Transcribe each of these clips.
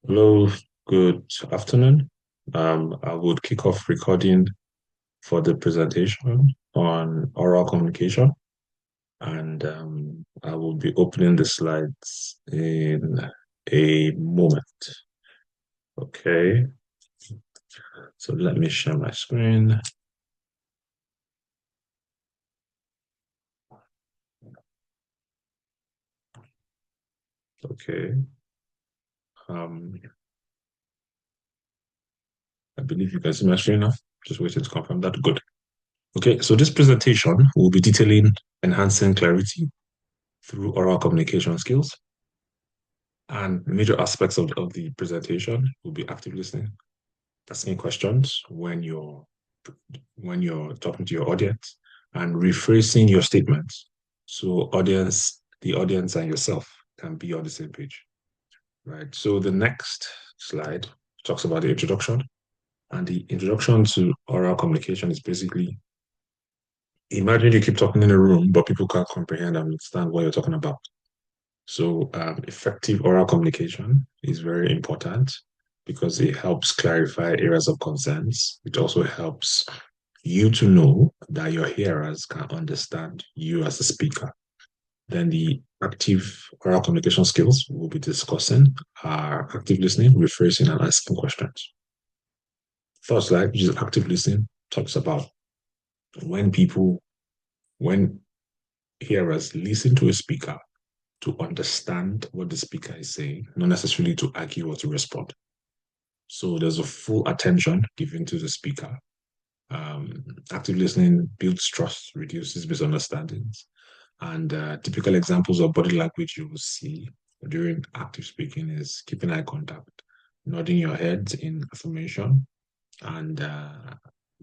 Hello, good afternoon. I would kick off recording for the presentation on oral communication, and I will be opening the slides in a moment. Okay, so let me share my screen. Okay, um, I believe you can see my screen now. Just waiting to confirm that. Good. Okay, so this presentation will be detailing enhancing clarity through oral communication skills. And major aspects of the presentation will be active listening, asking questions when you're talking to your audience, and rephrasing your statements so the audience and yourself can be on the same page. Right. So the next slide talks about the introduction. And the introduction to oral communication is basically imagine you keep talking in a room, but people can't comprehend and understand what you're talking about. So, effective oral communication is very important because it helps clarify areas of concerns. It also helps you to know that your hearers can understand you as a speaker. Then the active oral communication skills we'll be discussing are active listening, rephrasing, and asking questions. First slide, which is active listening, talks about when people, when hearers listen to a speaker to understand what the speaker is saying, not necessarily to argue or to respond. So there's a full attention given to the speaker. Active listening builds trust, reduces misunderstandings. And typical examples of body language you will see during active speaking is keeping eye contact, nodding your head in affirmation, and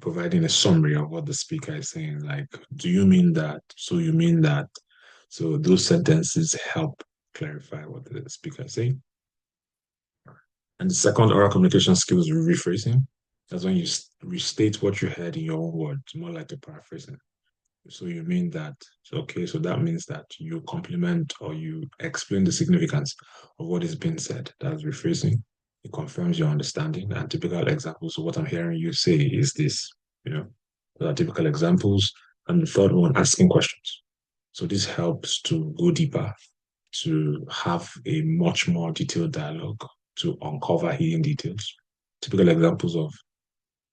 providing a summary of what the speaker is saying. Like, do you mean that? So you mean that? So those sentences help clarify what the speaker is saying. And the second oral communication skill is rephrasing. That's when you restate what you heard in your own words, more like a paraphrasing. So you mean that, okay, so that means that you complement or you explain the significance of what is being said. That's rephrasing. It confirms your understanding. And typical examples of what I'm hearing you say is this, you know, those are typical examples. And the third one, asking questions. So this helps to go deeper, to have a much more detailed dialogue, to uncover hidden details. Typical examples of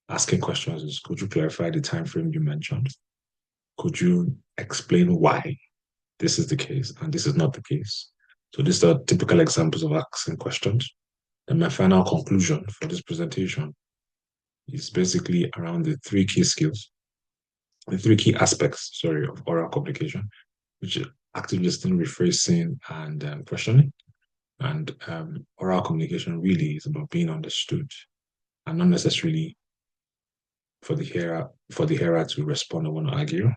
asking questions is, could you clarify the time frame you mentioned? Could you explain why this is the case and this is not the case? So these are typical examples of asking questions. And my final conclusion for this presentation is basically around the three key skills, the three key aspects, sorry, of oral communication, which is active listening, rephrasing, and questioning. And oral communication really is about being understood and not necessarily for the hearer to respond or want to argue.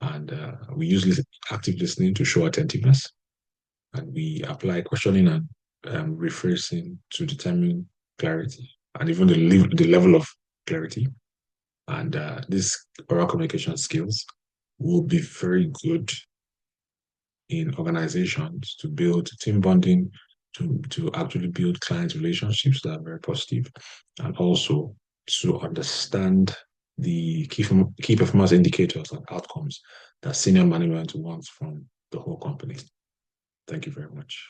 And we use active listening to show attentiveness, and we apply questioning and rephrasing to determine clarity and even the level of clarity. And these oral communication skills will be very good in organizations to build team bonding, to actually build client relationships that are very positive, and also to understand the key performance indicators and outcomes that senior management wants from the whole company. Thank you very much.